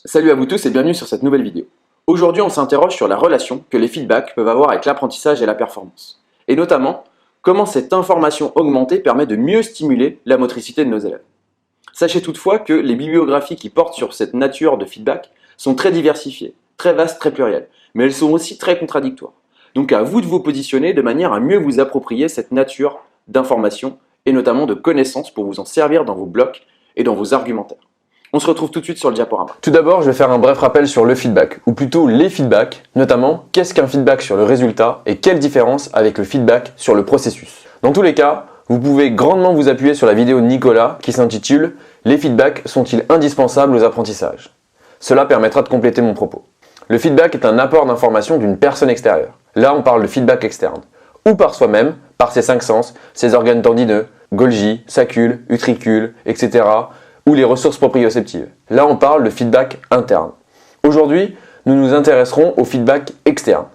Salut à vous tous et bienvenue sur cette nouvelle vidéo. Aujourd'hui, on s'interroge sur la relation que les feedbacks peuvent avoir avec l'apprentissage et la performance. Et notamment, comment cette information augmentée permet de mieux stimuler la motricité de nos élèves. Sachez toutefois que les bibliographies qui portent sur cette nature de feedback sont très diversifiées, très vastes, très plurielles, mais elles sont aussi très contradictoires. Donc à vous de vous positionner de manière à mieux vous approprier cette nature d'information et notamment de connaissances pour vous en servir dans vos blocs et dans vos argumentaires. On se retrouve tout de suite sur le diaporama. Tout d'abord, je vais faire un bref rappel sur le feedback, ou plutôt les feedbacks, notamment qu'est-ce qu'un feedback sur le résultat et quelle différence avec le feedback sur le processus. Dans tous les cas, vous pouvez grandement vous appuyer sur la vidéo de Nicolas qui s'intitule « Les feedbacks sont-ils indispensables aux apprentissages ?» Cela permettra de compléter mon propos. Le feedback est un apport d'information d'une personne extérieure. Là, on parle de feedback externe. Ou par soi-même, par ses 5 sens, ses organes tendineux, Golgi, sacule, utricule, etc., ou les ressources proprioceptives. Là, on parle de feedback interne. Aujourd'hui, nous nous intéresserons au feedback externe.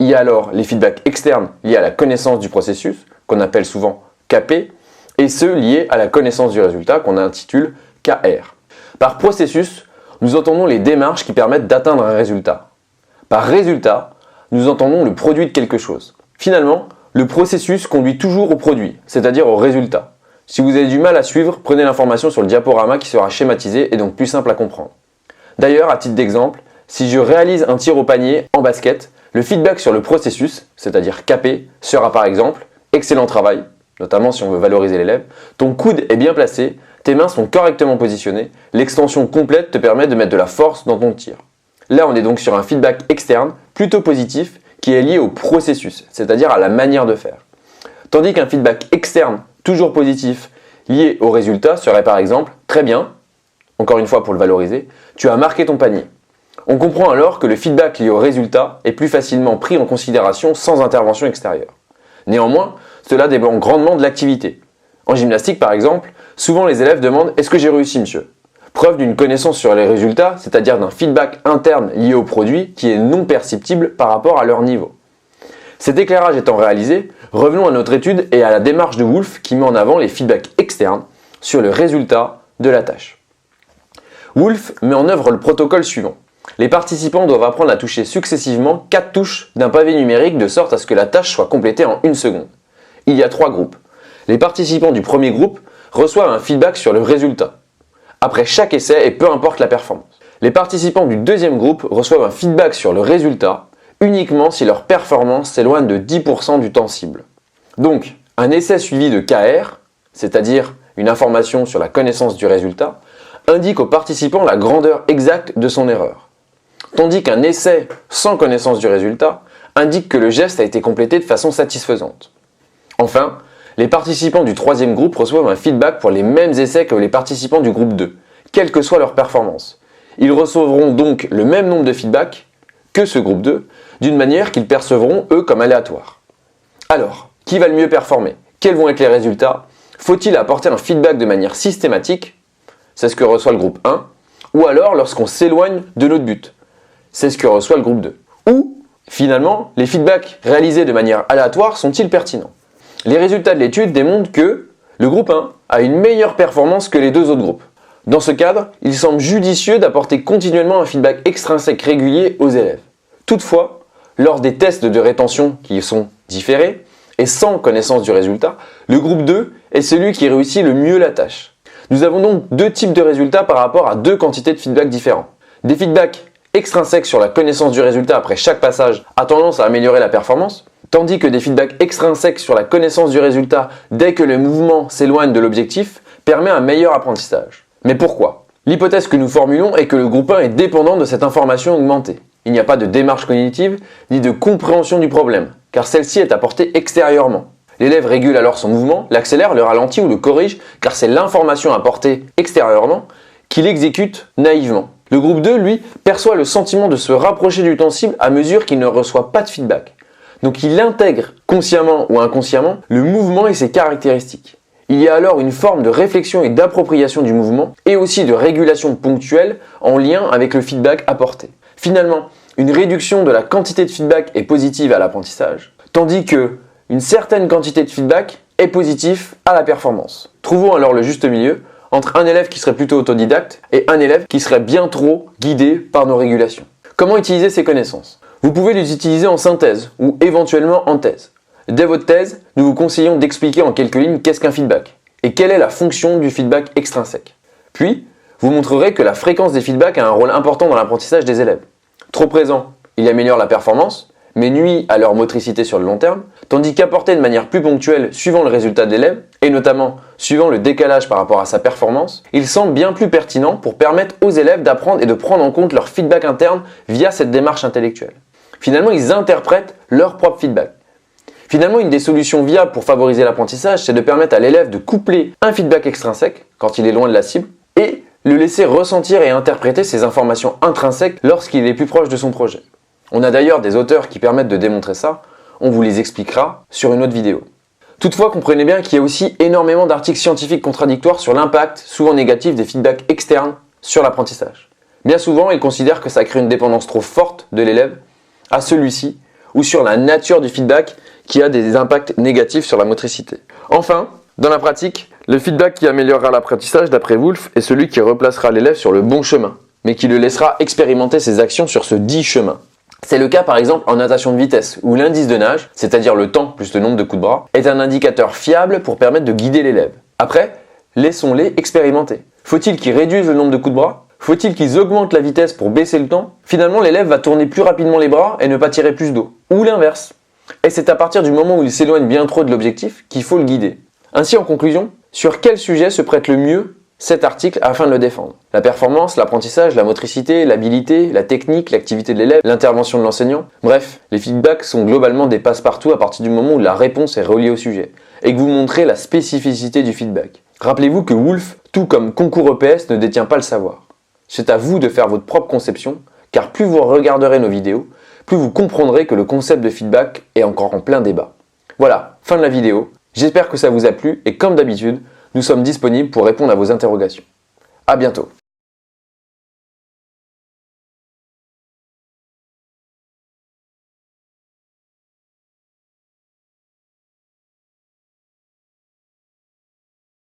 Il y a alors les feedbacks externes liés à la connaissance du processus, qu'on appelle souvent KP, et ceux liés à la connaissance du résultat, qu'on intitule KR. Par processus, nous entendons les démarches qui permettent d'atteindre un résultat. Par résultat, nous entendons le produit de quelque chose. Finalement, le processus conduit toujours au produit, c'est-à-dire au résultat. Si vous avez du mal à suivre, prenez l'information sur le diaporama qui sera schématisé et donc plus simple à comprendre. D'ailleurs, à titre d'exemple, si je réalise un tir au panier en basket, le feedback sur le processus, c'est-à-dire KP, sera par exemple « Excellent travail », notamment si on veut valoriser l'élève, ton coude est bien placé, tes mains sont correctement positionnées, l'extension complète te permet de mettre de la force dans ton tir. Là, on est donc sur un feedback externe, plutôt positif, qui est lié au processus, c'est-à-dire à la manière de faire. Tandis qu'un feedback externe, toujours positif, lié au résultat, serait par exemple « Très bien », encore une fois pour le valoriser, tu as marqué ton panier. On comprend alors que le feedback lié au résultat est plus facilement pris en considération sans intervention extérieure. Néanmoins, cela dépend grandement de l'activité. En gymnastique par exemple, souvent les élèves demandent « Est-ce que j'ai réussi monsieur ?» Preuve d'une connaissance sur les résultats, c'est-à-dire d'un feedback interne lié au produit qui est non perceptible par rapport à leur niveau. Cet éclairage étant réalisé, revenons à notre étude et à la démarche de Wolff qui met en avant les feedbacks externes sur le résultat de la tâche. Wolff met en œuvre le protocole suivant. Les participants doivent apprendre à toucher successivement 4 touches d'un pavé numérique de sorte à ce que la tâche soit complétée en 1 seconde. Il y a 3 groupes. Les participants du premier groupe reçoivent un feedback sur le résultat, après chaque essai et peu importe la performance. Les participants du deuxième groupe reçoivent un feedback sur le résultat uniquement si leur performance s'éloigne de 10% du temps cible. Donc, un essai suivi de KR, c'est-à-dire une information sur la connaissance du résultat, indique aux participants la grandeur exacte de son erreur. Tandis qu'un essai sans connaissance du résultat indique que le geste a été complété de façon satisfaisante. Enfin, les participants du troisième groupe reçoivent un feedback pour les mêmes essais que les participants du groupe 2, quelle que soit leur performance. Ils recevront donc le même nombre de feedbacks que ce groupe 2, d'une manière qu'ils percevront eux comme aléatoire. Alors, qui va le mieux performer? Quels vont être les résultats? Faut-il apporter un feedback de manière systématique? C'est ce que reçoit le groupe 1. Ou alors lorsqu'on s'éloigne de notre but? C'est ce que reçoit le groupe 2. Ou, finalement, les feedbacks réalisés de manière aléatoire sont-ils pertinents? Les résultats de l'étude démontrent que le groupe 1 a une meilleure performance que les 2 autres groupes. Dans ce cadre, il semble judicieux d'apporter continuellement un feedback extrinsèque régulier aux élèves. Toutefois, lors des tests de rétention qui sont différés et sans connaissance du résultat, le groupe 2 est celui qui réussit le mieux la tâche. Nous avons donc 2 types de résultats par rapport à 2 quantités de feedback différents. Des feedbacks extrinsèques sur la connaissance du résultat après chaque passage a tendance à améliorer la performance, tandis que des feedbacks extrinsèques sur la connaissance du résultat dès que le mouvement s'éloigne de l'objectif permet un meilleur apprentissage. Mais pourquoi? L'hypothèse que nous formulons est que le groupe 1 est dépendant de cette information augmentée. Il n'y a pas de démarche cognitive ni de compréhension du problème, car celle-ci est apportée extérieurement. L'élève régule alors son mouvement, l'accélère, le ralentit ou le corrige, car c'est l'information apportée extérieurement qu'il exécute naïvement. Le groupe 2, lui, perçoit le sentiment de se rapprocher du temps cible à mesure qu'il ne reçoit pas de feedback. Donc il intègre, consciemment ou inconsciemment, le mouvement et ses caractéristiques. Il y a alors une forme de réflexion et d'appropriation du mouvement, et aussi de régulation ponctuelle en lien avec le feedback apporté. Finalement, une réduction de la quantité de feedback est positive à l'apprentissage, tandis que une certaine quantité de feedback est positive à la performance. Trouvons alors le juste milieu entre un élève qui serait plutôt autodidacte et un élève qui serait bien trop guidé par nos régulations. Comment utiliser ces connaissances? Vous pouvez les utiliser en synthèse ou éventuellement en thèse. Dès votre thèse, nous vous conseillons d'expliquer en quelques lignes qu'est-ce qu'un feedback et quelle est la fonction du feedback extrinsèque. Puis, vous montrerez que la fréquence des feedbacks a un rôle important dans l'apprentissage des élèves. Trop présent, il améliore la performance, mais nuit à leur motricité sur le long terme, tandis qu'apporté de manière plus ponctuelle suivant le résultat de l'élève, et notamment suivant le décalage par rapport à sa performance, il semble bien plus pertinent pour permettre aux élèves d'apprendre et de prendre en compte leur feedback interne via cette démarche intellectuelle. Finalement, ils interprètent leur propre feedback. Finalement, une des solutions viables pour favoriser l'apprentissage, c'est de permettre à l'élève de coupler un feedback extrinsèque, quand il est loin de la cible, et le laisser ressentir et interpréter ses informations intrinsèques lorsqu'il est plus proche de son projet. On a d'ailleurs des auteurs qui permettent de démontrer ça, on vous les expliquera sur une autre vidéo. Toutefois, comprenez bien qu'il y a aussi énormément d'articles scientifiques contradictoires sur l'impact, souvent négatif, des feedbacks externes sur l'apprentissage. Bien souvent, ils considèrent que ça crée une dépendance trop forte de l'élève à celui-ci, ou sur la nature du feedback qui a des impacts négatifs sur la motricité. Enfin, dans la pratique, le feedback qui améliorera l'apprentissage, d'après Wolff, est celui qui replacera l'élève sur le bon chemin, mais qui le laissera expérimenter ses actions sur ce dit chemin. C'est le cas par exemple en natation de vitesse, où l'indice de nage, c'est-à-dire le temps plus le nombre de coups de bras, est un indicateur fiable pour permettre de guider l'élève. Après, laissons-les expérimenter. Faut-il qu'ils réduisent le nombre de coups de bras? Faut-il qu'ils augmentent la vitesse pour baisser le temps? Finalement, l'élève va tourner plus rapidement les bras et ne pas tirer plus d'eau. Ou l'inverse. Et c'est à partir du moment où il s'éloigne bien trop de l'objectif qu'il faut le guider. Ainsi, en conclusion, sur quel sujet se prête le mieux cet article afin de le défendre? La performance, l'apprentissage, la motricité, l'habilité, la technique, l'activité de l'élève, l'intervention de l'enseignant. Bref, les feedbacks sont globalement des passe-partout à partir du moment où la réponse est reliée au sujet et que vous montrez la spécificité du feedback. Rappelez-vous que Wolff, tout comme Concours EPS, ne détient pas le savoir. C'est à vous de faire votre propre conception, car plus vous regarderez nos vidéos, plus vous comprendrez que le concept de feedback est encore en plein débat. Voilà, fin de la vidéo. J'espère que ça vous a plu et comme d'habitude, nous sommes disponibles pour répondre à vos interrogations. À bientôt.